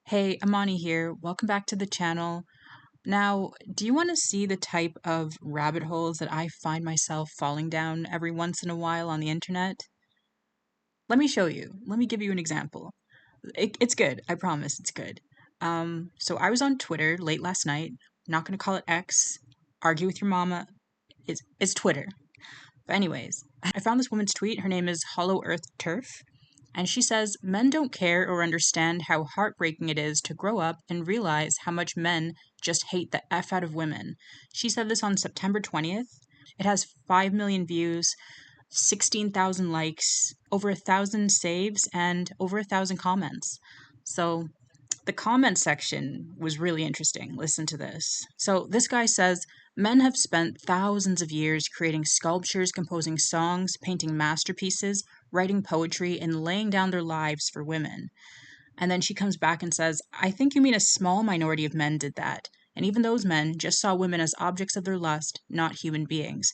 Hey, Amani here. Welcome back to the channel. Now, do you want to see the type of rabbit holes that I find myself falling down every once in a while on the internet? Let me show you. Let me give you an example. It's good. I promise it's good. So I was on Twitter late last night. Not going to call it X. Argue with your mama. It's Twitter. But anyways, I found this woman's tweet. Her name is Hollow Earth Turf. And she says, men don't care or understand how heartbreaking it is to grow up and realize how much men just hate the F out of women. She said this on September 20th. It has 5 million views, 16,000 likes, over 1,000 saves, and over 1,000 comments. So the comment section was really interesting. Listen to this. So this guy says, men have spent thousands of years creating sculptures, composing songs, painting masterpieces, writing poetry, and laying down their lives for women. And then she comes back and says, I think you mean a small minority of men did that. And even those men just saw women as objects of their lust, not human beings.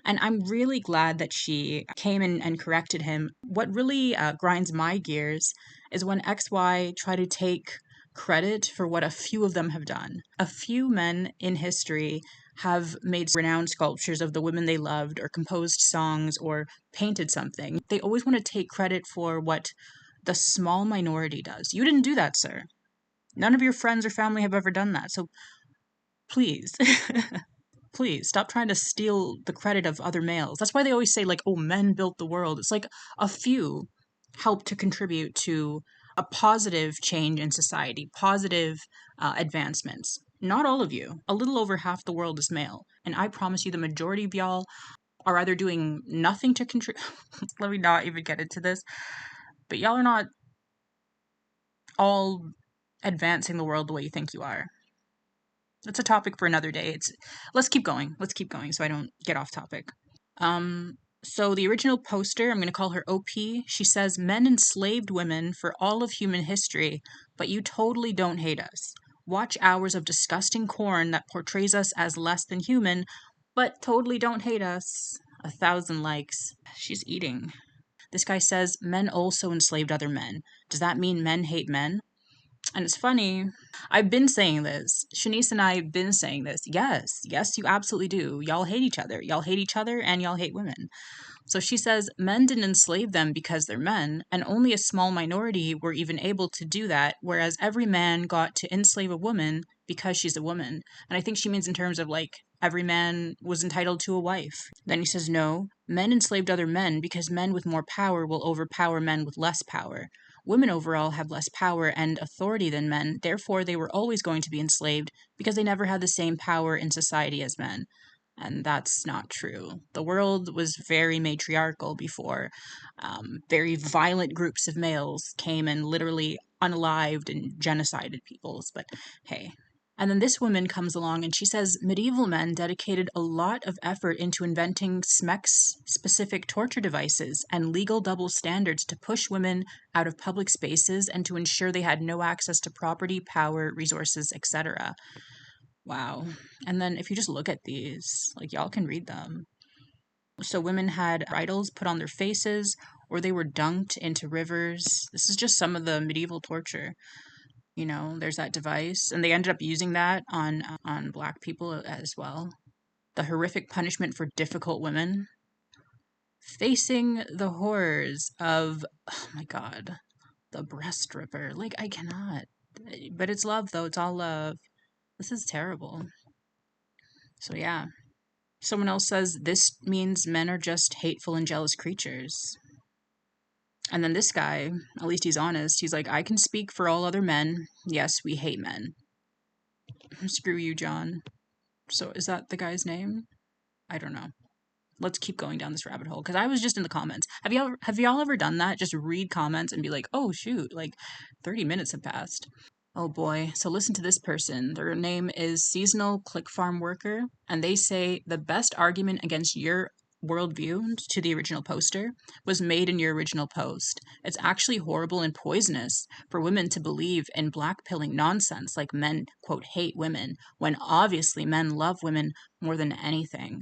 And I'm really glad that she came in and corrected him. What really grinds my gears is when XY try to take credit for what a few of them have done. A few men in history have made renowned sculptures of the women they loved, or composed songs, or painted something. They always want to take credit for what the small minority does. You didn't do that, sir. None of your friends or family have ever done that. So please, please stop trying to steal the credit of other males. That's why they always say, like, oh, men built the world. It's like a few helped to contribute to a positive change in society, positive advancements. Not all of you. A little over half the world is male. And I promise you, the majority of y'all are either doing nothing to contribute. Let me not even get into this. But y'all are not all advancing the world the way you think you are. That's a topic for another day. Let's keep going. Let's keep going so I don't get off topic. So the original poster, I'm going to call her OP. She says, men enslaved women for all of human history, but you totally don't hate us. Watch hours of disgusting porn that portrays us as less than human, but totally don't hate us. 1,000 likes. She's eating. This guy says, men also enslaved other men. Does that mean men hate men? And it's funny, I've been saying this. Shanice and I have been saying this. Yes, you absolutely do. Y'all hate each other. Y'all hate each other and y'all hate women. So she says men didn't enslave them because they're men, and only a small minority were even able to do that, whereas every man got to enslave a woman because she's a woman. And I think she means in terms of like every man was entitled to a wife. Then he says, no, men enslaved other men because men with more power will overpower men with less power. Women overall have less power and authority than men, therefore they were always going to be enslaved because they never had the same power in society as men. And that's not true. The world was very matriarchal before. Very violent groups of males came and literally unalived and genocided peoples, but hey. And then this woman comes along and she says medieval men dedicated a lot of effort into inventing SMECS specific torture devices and legal double standards to push women out of public spaces and to ensure they had no access to property, power, resources, etc. Wow. And then if you just look at these, like y'all can read them. So women had idols put on their faces or they were dunked into rivers. This is just some of the medieval torture. You know, there's that device, and they ended up using that on black people as well. The horrific punishment for difficult women. Facing the horrors of, oh my god, the breast ripper. Like, I cannot. But it's love, though. It's all love. This is terrible. So yeah. Someone else says, this means men are just hateful and jealous creatures. And then this guy, at least he's honest, he's like, I can speak for all other men. Yes, we hate men. Screw you, John. So is that the guy's name? I don't know. Let's keep going down this rabbit hole because I was just in the comments. Have y'all ever done that? Just read comments and be like, oh shoot, like 30 minutes have passed. Oh boy. So listen to this person. Their name is Seasonal Click Farm Worker, and they say the best argument against your worldview to the original poster was made in your original post. It's actually horrible and poisonous for women to believe in blackpilling nonsense like men, quote, hate women, when obviously men love women more than anything.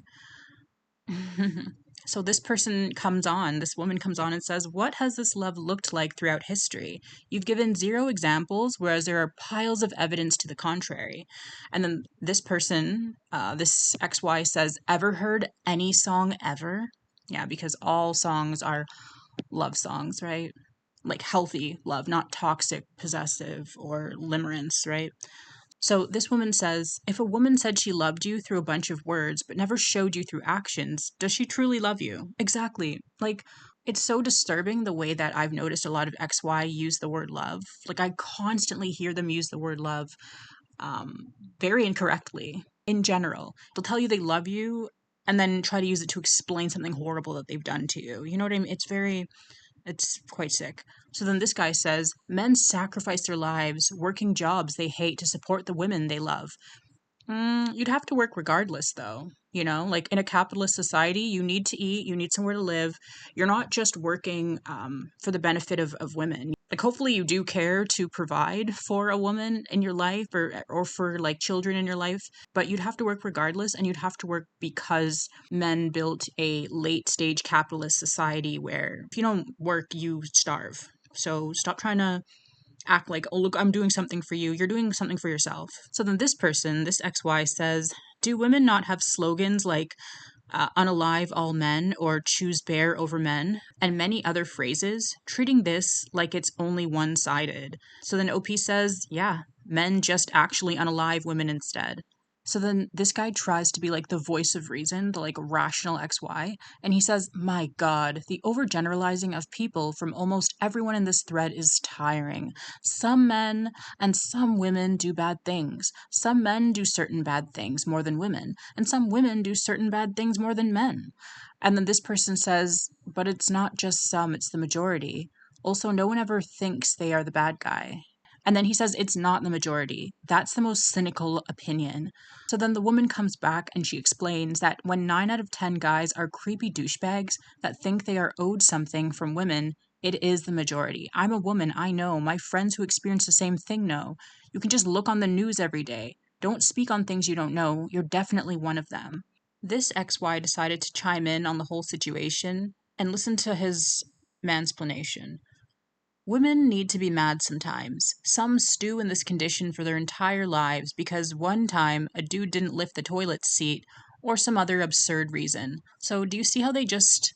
So this woman comes on and says, "What has this love looked like throughout history? You've given zero examples, whereas there are piles of evidence to the contrary." And then this XY says, "Ever heard any song ever?" Yeah, because all songs are love songs, right? Like healthy love, not toxic, possessive, or limerence, right? So this woman says, "If a woman said she loved you through a bunch of words but never showed you through actions, does she truly love you?" Exactly. Like, it's so disturbing the way that I've noticed a lot of XY use the word love. Like, I constantly hear them use the word love very incorrectly in general. They'll tell you they love you and then try to use it to explain something horrible that they've done to you. You know what I mean? It's quite sick. So then this guy says, "Men sacrifice their lives, working jobs they hate to support the women they love." You'd have to work regardless, though. You know, like in a capitalist society, you need to eat, you need somewhere to live. You're not just working for the benefit of women. Like, hopefully, you do care to provide for a woman in your life or for like children in your life, but you'd have to work regardless, and you'd have to work because men built a late stage capitalist society where if you don't work, you starve. So stop trying to act like, "Oh, look, I'm doing something for you." You're doing something for yourself. So then this XY says, "Do women not have slogans like unalive all men or choose bear over men and many other phrases, treating this like it's only one sided?" So then OP says, "Yeah, men just actually unalive women instead." So then this guy tries to be like the voice of reason, the like rational XY, and he says, "My God, the overgeneralizing of people from almost everyone in this thread is tiring. Some men and some women do bad things. Some men do certain bad things more than women, and some women do certain bad things more than men." And then this person says, "But it's not just some, it's the majority. Also, no one ever thinks they are the bad guy." And then he says, "It's not the majority. That's the most cynical opinion." So then the woman comes back and she explains that when 9 out of 10 guys are creepy douchebags that think they are owed something from women, it is the majority. I'm a woman, I know. My friends who experience the same thing know. You can just look on the news every day. Don't speak on things you don't know. You're definitely one of them. This XY decided to chime in on the whole situation and listen to his mansplanation. "Women need to be mad sometimes. Some stew in this condition for their entire lives because one time a dude didn't lift the toilet seat or some other absurd reason." So, do you see how they just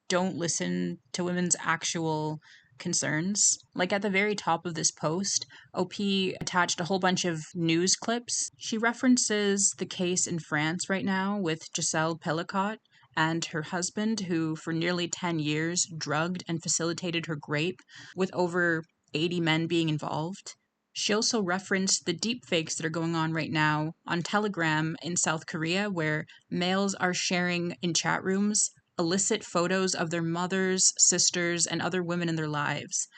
don't listen to women's actual concerns? Like at the very top of this post, OP attached a whole bunch of news clips. She references the case in France right now with Giselle Pellicot and her husband, who for nearly 10 years drugged and facilitated her rape, with over 80 men being involved. She also referenced the deepfakes that are going on right now on Telegram in South Korea, where males are sharing in chat rooms illicit photos of their mothers, sisters, and other women in their lives.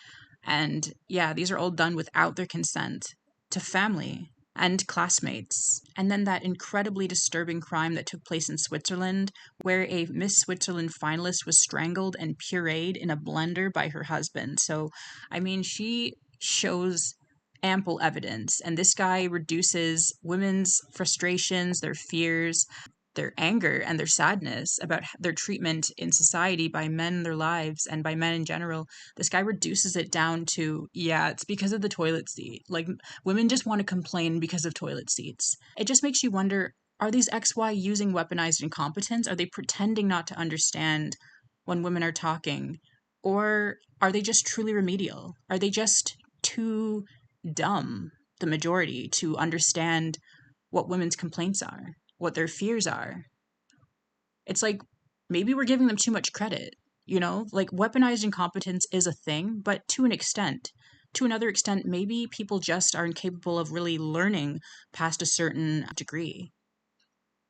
And yeah, these are all done without their consent to family and classmates. And then that incredibly disturbing crime that took place in Switzerland, where a Miss Switzerland finalist was strangled and pureed in a blender by her husband. So, I mean, she shows ample evidence, and this guy reduces women's frustrations, their fears, their anger, and their sadness about their treatment in society by men in their lives and by men in general. This guy reduces it down to, yeah, it's because of the toilet seat. Like, women just want to complain because of toilet seats. It just makes you wonder, are these XY using weaponized incompetence? Are they pretending not to understand when women are talking? Or are they just truly remedial? Are they just too dumb, the majority, to understand what women's complaints are, what their fears are? It's like maybe we're giving them too much credit, you know? Like, weaponized incompetence is a thing, but to an extent. To another extent, maybe people just are incapable of really learning past a certain degree.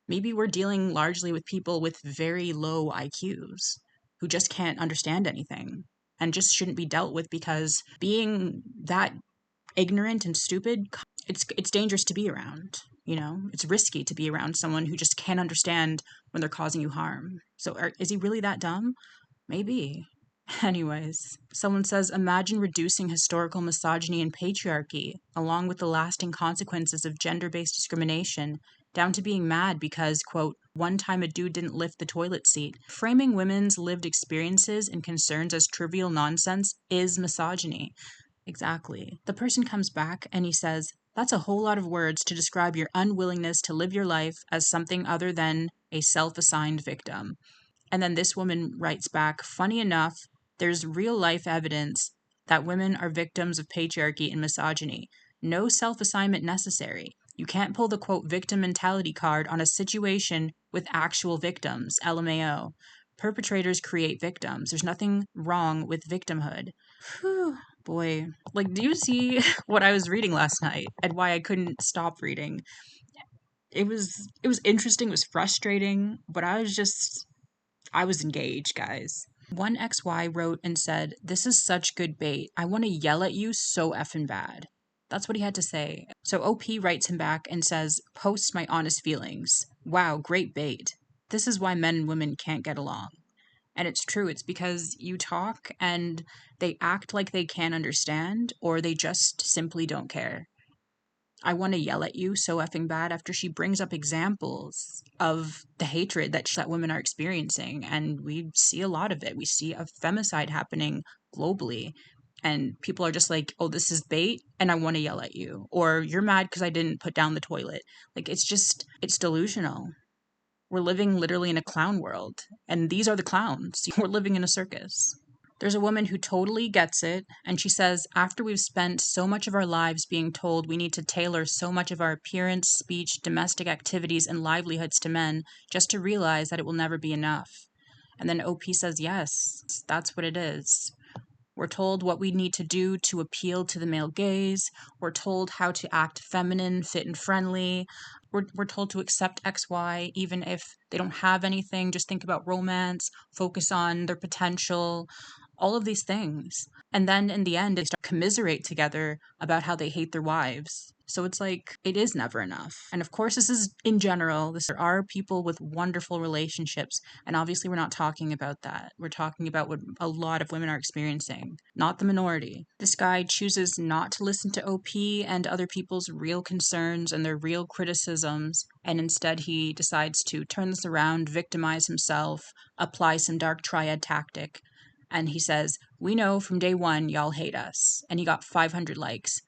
Maybe we're dealing largely with people with very low IQs who just can't understand anything and just shouldn't be dealt with because being that ignorant and stupid, it's dangerous to be around. You know, it's risky to be around someone who just can't understand when they're causing you harm. So is he really that dumb? Maybe. Anyways, someone says, "Imagine reducing historical misogyny and patriarchy, along with the lasting consequences of gender based discrimination, down to being mad because, quote, one time a dude didn't lift the toilet seat. Framing women's lived experiences and concerns as trivial nonsense is misogyny. Exactly. The person comes back and he says, that's a whole lot of words to describe your unwillingness to live your life as something other than a self assigned victim. And then this woman writes back, funny enough, there's real life evidence that women are victims of patriarchy and misogyny. No self assignment necessary. You can't pull the quote victim mentality card on a situation with actual victims, LMAO. Perpetrators create victims. There's nothing wrong with victimhood. Whew, boy. Like, do you see what I was reading last night and why I couldn't stop reading? It was interesting, it was frustrating, but I was engaged, guys. One XY wrote and said, this is such good bait. I want to yell at you so effing bad. That's what he had to say. So OP writes him back and says, post my honest feelings. Wow, great bait. This is why men and women can't get along. And it's true. It's because you talk and they act like they can't understand, or they just simply don't care. I want to yell at you so effing bad after she brings up examples of the hatred that women are experiencing. And we see a lot of it. We see a femicide happening globally. And people are just like, oh, this is bait and I want to yell at you. Or you're mad because I didn't put down the toilet. Like, it's delusional. We're living literally in a clown world. And these are the clowns. We're living in a circus. There's a woman who totally gets it, and she says, after we've spent so much of our lives being told we need to tailor so much of our appearance, speech, domestic activities, and livelihoods to men, just to realize that it will never be enough. And then OP says, yes, that's what it is. We're told what we need to do to appeal to the male gaze. We're told how to act feminine, fit, and friendly. We're told to accept XY even if they don't have anything. Just think about romance, focus on their potential, all of these things. And then in the end, they start commiserate together about how they hate their wives. So it's like, it is never enough. And of course, this is in general. There are people with wonderful relationships. And obviously, we're not talking about that. We're talking about what a lot of women are experiencing, not the minority. This guy chooses not to listen to OP and other people's real concerns and their real criticisms. And instead, he decides to turn this around, victimize himself, apply some dark triad tactic. And he says, we know from day one y'all hate us. And he got 500 likes.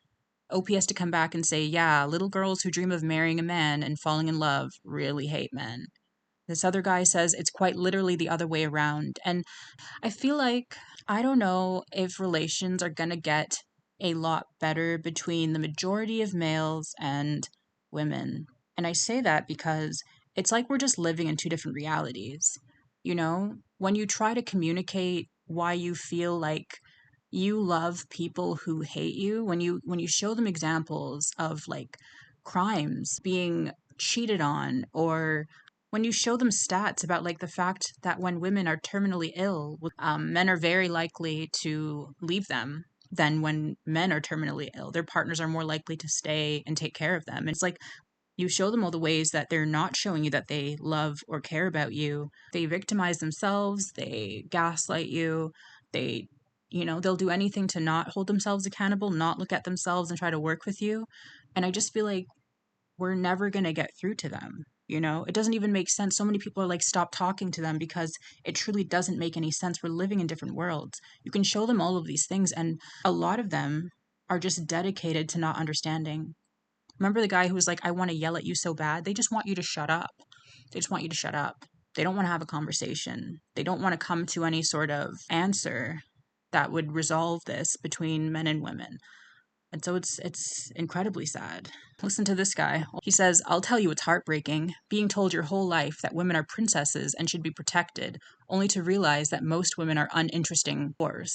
OP has to come back and say, yeah, little girls who dream of marrying a man and falling in love really hate men. This other guy says it's quite literally the other way around. And I feel like, I don't know if relations are going to get a lot better between the majority of males and women. And I say that because it's like we're just living in two different realities. You know, when you try to communicate why you feel like you love people who hate you, when you show them examples of like crimes being cheated on, or when you show them stats about like the fact that when women are terminally ill, men are very likely to leave them than when men are terminally ill. Their partners are more likely to stay and take care of them. And it's like you show them all the ways that they're not showing you that they love or care about you. They victimize themselves, they gaslight you, they, they'll do anything to not hold themselves accountable, not look at themselves and try to work with you. And I just feel like we're never going to get through to them. It doesn't even make sense. So many people are like, stop talking to them because it truly doesn't make any sense. We're living in different worlds. You can show them all of these things, and a lot of them are just dedicated to not understanding. Remember the guy who was like, I want to yell at you so bad? They just want you to shut up. They just want you to shut up. They don't want to have a conversation. They don't want to come to any sort of answer that would resolve this between men and women. And so it's incredibly sad. Listen to this guy. He says, I'll tell you it's heartbreaking, being told your whole life that women are princesses and should be protected, only to realize that most women are uninteresting whores.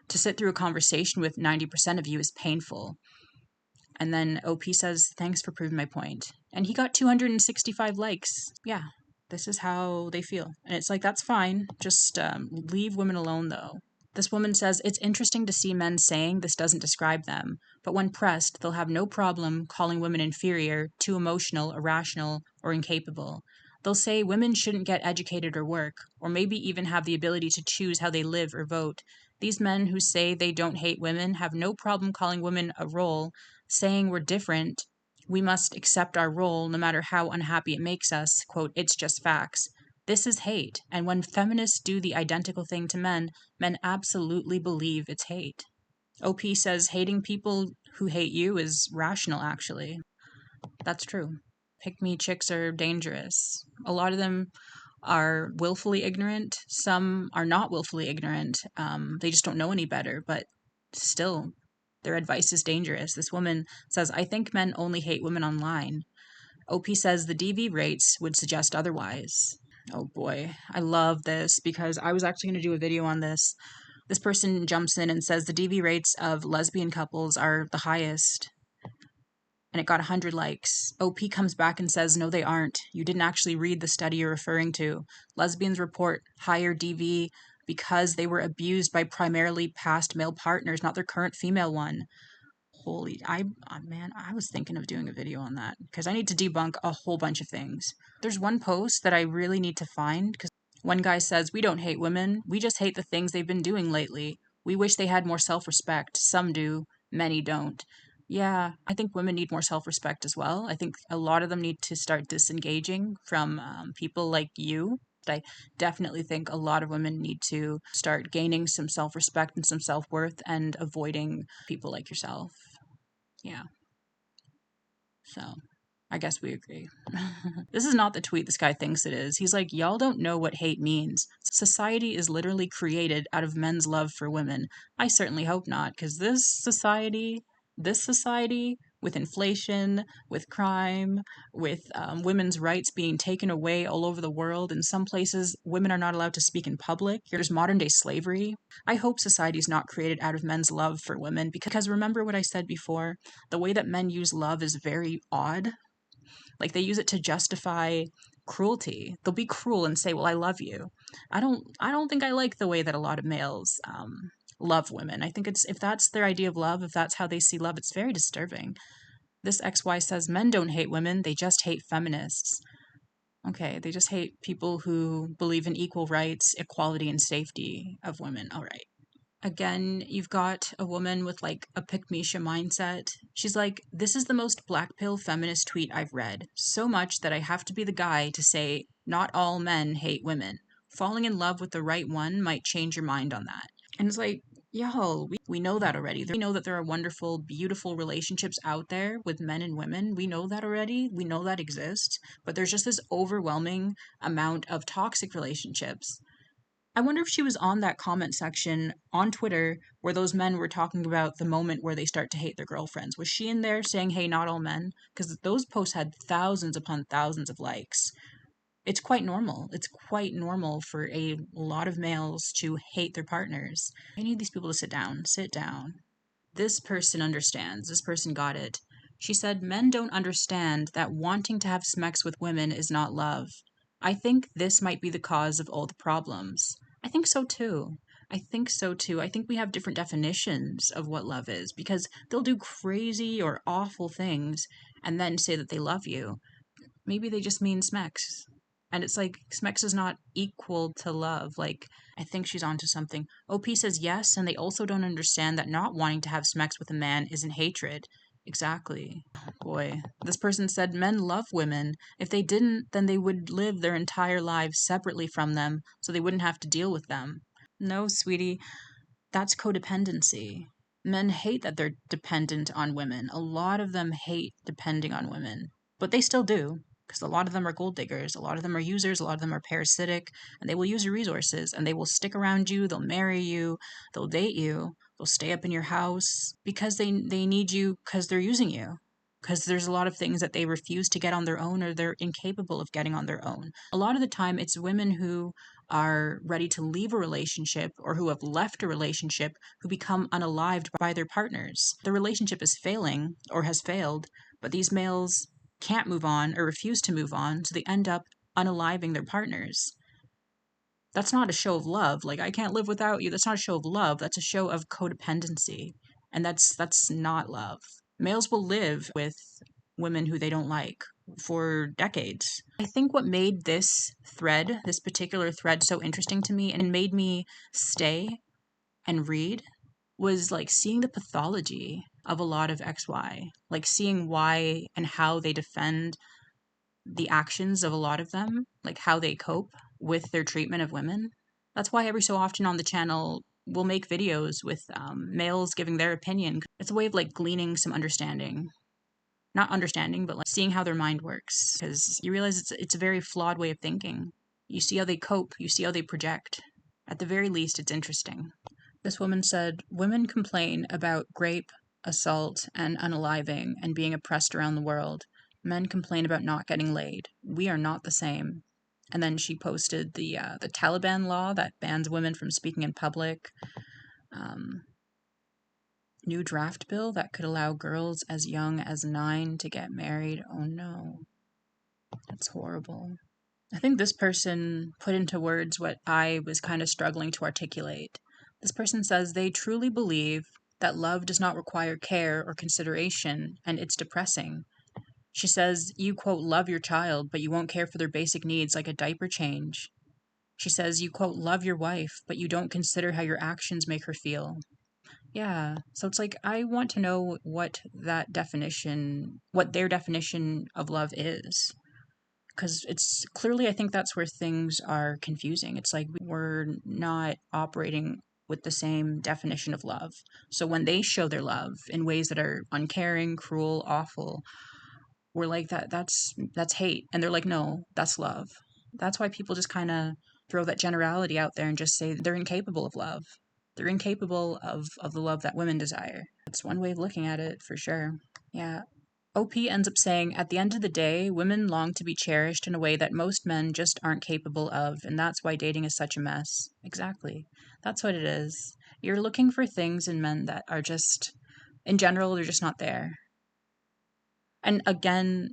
To sit through a conversation with 90% of you is painful. And then OP says, thanks for proving my point. And he got 265 likes. Yeah, this is how they feel. And it's like, that's fine. Just leave women alone, though. This woman says, it's interesting to see men saying this doesn't describe them, but when pressed, they'll have no problem calling women inferior, too emotional, irrational, or incapable. They'll say women shouldn't get educated or work, or maybe even have the ability to choose how they live or vote. These men who say they don't hate women have no problem calling women a role, saying we're different, We must accept our role no matter how unhappy it makes us. Quote, it's just facts. This is hate. And when feminists do the identical thing to men, men absolutely believe it's hate. OP says hating people who hate you is rational, actually. That's true. Pick me chicks are dangerous. A lot of them are willfully ignorant. Some are not willfully ignorant. They just don't know any better, but still, their advice is dangerous. This woman says, I think men only hate women online. OP says the DV rates would suggest otherwise. Oh boy, I love this because I was actually going to do a video on this. This person jumps in and says the DV rates of lesbian couples are the highest, and it got 100 likes. OP comes back and says, no, they aren't. You didn't actually read the study you're referring to. Lesbians report higher DV because they were abused by primarily past male partners, not their current female one. Man, I was thinking of doing a video on that because I need to debunk a whole bunch of things. There's one post that I really need to find because one guy says, we don't hate women. We just hate the things they've been doing lately. We wish they had more self-respect. Some do, many don't. Yeah, I think women need more self-respect as well. I think a lot of them need to start disengaging from people like you. I definitely think a lot of women need to start gaining some self-respect and some self-worth and avoiding people like yourself. Yeah. So, I guess we agree. This is not the tweet this guy thinks it is. He's like, y'all don't know what hate means. Society is literally created out of men's love for women. I certainly hope not, because this society, with inflation, with crime, with women's rights being taken away all over the world, in some places, women are not allowed to speak in public. There's modern day slavery. I hope society is not created out of men's love for women, because remember what I said before? The way that men use love is very odd. Like they use it to justify cruelty. They'll be cruel and say, "Well, I love you." I don't think I like the way that a lot of males love women. I think it's if that's their idea of love, if that's how they see love, it's very disturbing. This XY says men don't hate women, they just hate feminists. Okay, they just hate people who believe in equal rights, equality, and safety of women. All right. Again, you've got a woman with like a pick Misha mindset. She's like, this is the most black pill feminist tweet I've read. So much that I have to be the guy to say, not all men hate women. Falling in love with the right one might change your mind on that. And it's like, yo, we know that already. We know that there are wonderful, beautiful relationships out there with men and women. We know that already. We know that exists. But there's just this overwhelming amount of toxic relationships. I wonder if she was on that comment section on Twitter where those men were talking about the moment where they start to hate their girlfriends. Was she in there saying, hey, not all men? Because those posts had thousands upon thousands of likes. It's quite normal. It's quite normal for a lot of males to hate their partners. I need these people to sit down. Sit down. This person understands. This person got it. She said, men don't understand that wanting to have sex with women is not love. I think this might be the cause of all the problems. I think so too. I think so too. I think we have different definitions of what love is because they'll do crazy or awful things and then say that they love you. Maybe they just mean smex. And it's like, smex is not equal to love. Like, I think she's onto something. OP says yes, and they also don't understand that not wanting to have smex with a man isn't hatred. Exactly. Boy, this person said men love women. If they didn't, then they would live their entire lives separately from them, so they wouldn't have to deal with them. No, sweetie, that's codependency. Men hate that they're dependent on women. A lot of them hate depending on women, but they still do because a lot of them are gold diggers, a lot of them are users, a lot of them are parasitic, and they will use your resources and they will stick around you, they'll marry you, they'll date you, they'll stay up in your house because they need you because they're using you. Because there's a lot of things that they refuse to get on their own or they're incapable of getting on their own. A lot of the time, it's women who are ready to leave a relationship or who have left a relationship who become unalived by their partners. The relationship is failing or has failed, but these males can't move on or refuse to move on, so they end up unaliving their partners. That's not a show of love. Like, I can't live without you. That's not a show of love. That's a show of codependency. And that's not love. Males will live with women who they don't like for decades. I think what made this particular thread so interesting to me and made me stay and read was like seeing the pathology. of a lot of XY, like seeing why and how they defend the actions of a lot of them, like how they cope with their treatment of women. That's why every so often on the channel we'll make videos with males giving their opinion. It's a way of like gleaning some understanding. Not understanding, but like seeing how their mind works. Because you realize it's a very flawed way of thinking. You see how they cope, you see how they project. At the very least, it's interesting. This woman said, women complain about rape, assault, and unaliving and being oppressed around the world. Men complain about not getting laid. We are not the same. And then she posted the Taliban law that bans women from speaking in public. New draft bill that could allow girls as young as 9 to get married. Oh no, that's horrible. I think this person put into words what I was kind of struggling to articulate. This person says they truly believe that love does not require care or consideration, and it's depressing. She says you, quote, love your child, but you won't care for their basic needs like a diaper change. She says you, quote, love your wife, but you don't consider how your actions make her feel. Yeah, so it's like I want to know what their definition of love is. Because it's clearly, I think that's where things are confusing. It's like we're not operating with the same definition of love. So when they show their love in ways that are uncaring, cruel, awful, we're like that's hate. And they're like, no, that's love. That's why people just kind of throw that generality out there and just say they're incapable of love. They're incapable of the love that women desire. That's one way of looking at it for sure. Yeah. OP ends up saying, at the end of the day, women long to be cherished in a way that most men just aren't capable of, and that's why dating is such a mess. Exactly. That's what it is. You're looking for things in men that are just, in general, they're just not there. And again,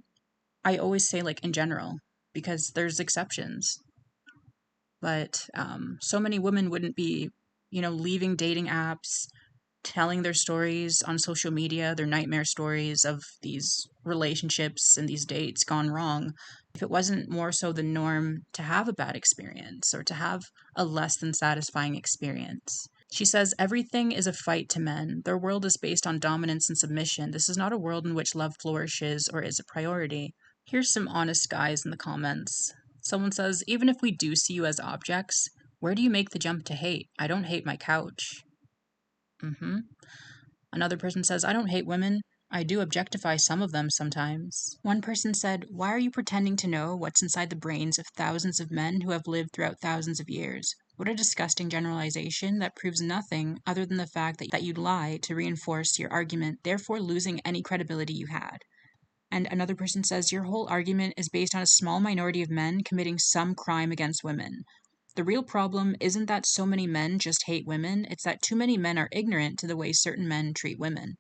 I always say, like, in general, because there's exceptions. But so many women wouldn't be, leaving dating apps, telling their stories on social media, their nightmare stories of these relationships and these dates gone wrong, if it wasn't more so the norm to have a bad experience or to have a less than satisfying experience. She says everything is a fight to men. Their world is based on dominance and submission. This is not a world in which love flourishes or is a priority. Here's some honest guys in the comments. Someone says, even if we do see you as objects, where do you make the jump to hate? I don't hate my couch. Another person says, I don't hate women. I do objectify some of them sometimes. One person said, why are you pretending to know what's inside the brains of thousands of men who have lived throughout thousands of years? What a disgusting generalization that proves nothing other than the fact that you'd lie to reinforce your argument, therefore losing any credibility you had. And another person says, your whole argument is based on a small minority of men committing some crime against women. The real problem isn't that so many men just hate women, it's that too many men are ignorant to the way certain men treat women.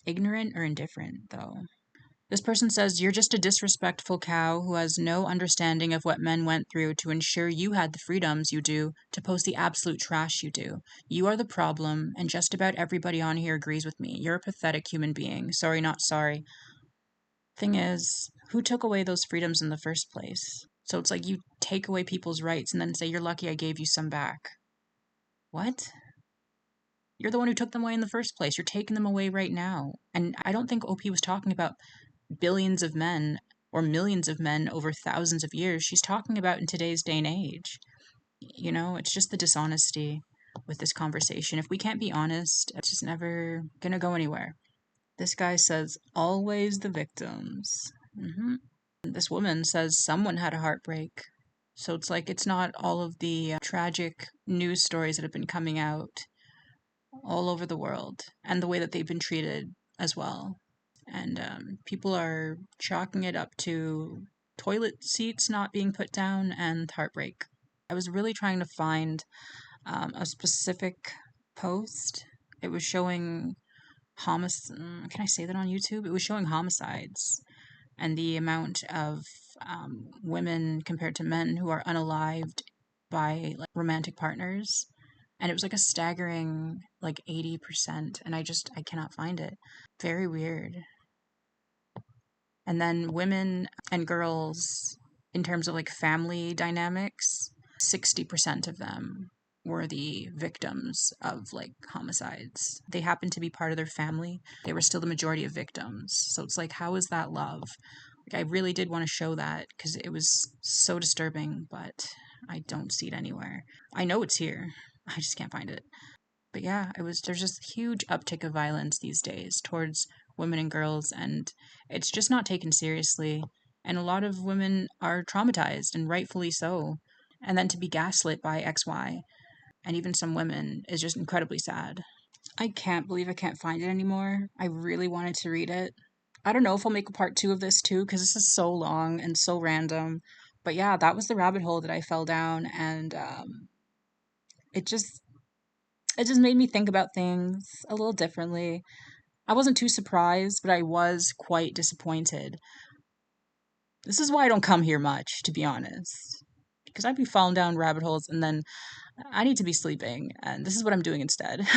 Ignorant or indifferent, though. This person says, you're just a disrespectful cow who has no understanding of what men went through to ensure you had the freedoms you do to post the absolute trash you do. You are the problem, and just about everybody on here agrees with me. You're a pathetic human being. Sorry, not sorry. Thing is, who took away those freedoms in the first place? So it's like you take away people's rights and then say, you're lucky I gave you some back. What? You're the one who took them away in the first place. You're taking them away right now. And I don't think OP was talking about billions of men or millions of men over thousands of years. She's talking about in today's day and age. It's just the dishonesty with this conversation. If we can't be honest, it's just never gonna go anywhere. This guy says, always the victims. This woman says someone had a heartbreak. So it's like it's not all of the tragic news stories that have been coming out all over the world and the way that they've been treated as well. And people are chalking it up to toilet seats not being put down and heartbreak. I was really trying to find a specific post. It was showing can I say that on YouTube? It was showing homicides and the amount of women compared to men who are unalived by like romantic partners, and it was like a staggering like 80%, and I cannot find it. Very weird. And then women and girls in terms of like family dynamics, 60% of them were the victims of like homicides. They happened to be part of their family. They were still the majority of victims. So it's like, how is that love? Like, I really did want to show that because it was so disturbing, but I don't see it anywhere. I know it's here. I just can't find it. But yeah, there's just huge uptick of violence these days towards women and girls, and it's just not taken seriously. And a lot of women are traumatized, and rightfully so. And then to be gaslit by XY and even some women is just incredibly sad. I can't believe I can't find it anymore. I really wanted to read it. I don't know if I'll make a part two of this too, because this is so long and so random. But yeah, that was the rabbit hole that I fell down, and it just it just made me think about things a little differently. I wasn't too surprised, but I was quite disappointed. This is why I don't come here much, to be honest. Because I'd be falling down rabbit holes and then I need to be sleeping, and this is what I'm doing instead.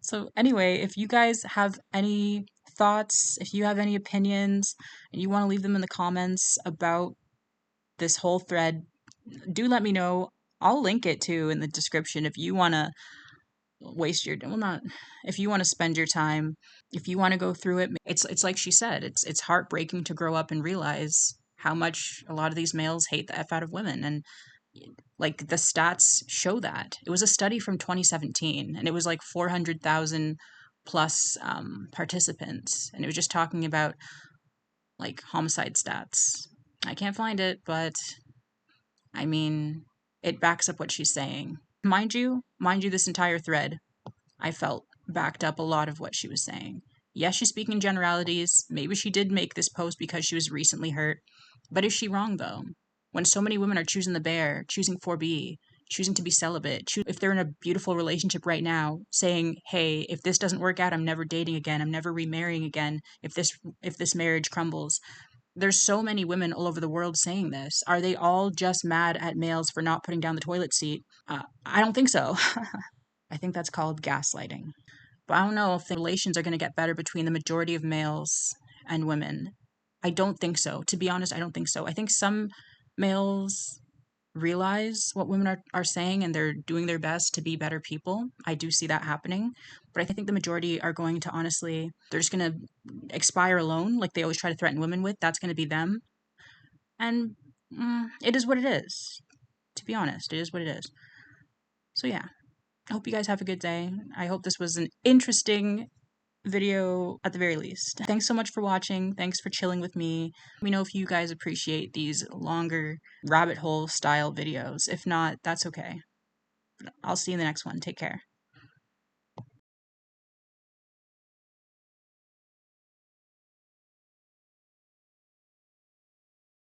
So, anyway, if you guys have any thoughts, if you have any opinions, and you want to leave them in the comments about this whole thread, do let me know. I'll link it too in the description if you want to waste your well not if you want to spend your time, if you want to go through it. It's like she said, it's heartbreaking to grow up and realize how much a lot of these males hate the F out of women, and like the stats show that. It was a study from 2017 and it was like 400,000 plus participants, and it was just talking about like homicide stats. I can't find it, but I mean, it backs up what she's saying. Mind you, this entire thread, I felt backed up a lot of what she was saying. Yes, she's speaking generalities. Maybe she did make this post because she was recently hurt. But is she wrong, though? When so many women are choosing the bear, choosing 4B, choosing to be celibate, if they're in a beautiful relationship right now, saying, hey, if this doesn't work out, I'm never dating again, I'm never remarrying again, if this marriage crumbles. There's so many women all over the world saying this. Are they all just mad at males for not putting down the toilet seat? I don't think so. I think that's called gaslighting. But I don't know if the relations are going to get better between the majority of males and women. I don't think so. To be honest, I don't think so. I think some males realize what women are saying and they're doing their best to be better people. I do see that happening. But I think the majority are going to honestly, they're just going to expire alone, like they always try to threaten women with. That's going to be them. And it is what it is. To be honest, it is what it is. So yeah, I hope you guys have a good day. I hope this was an interesting video at the very least. Thanks so much for watching. Thanks for chilling with me. Let me know if you guys appreciate these longer rabbit hole style videos. If not, that's okay. I'll see you in the next one. Take care.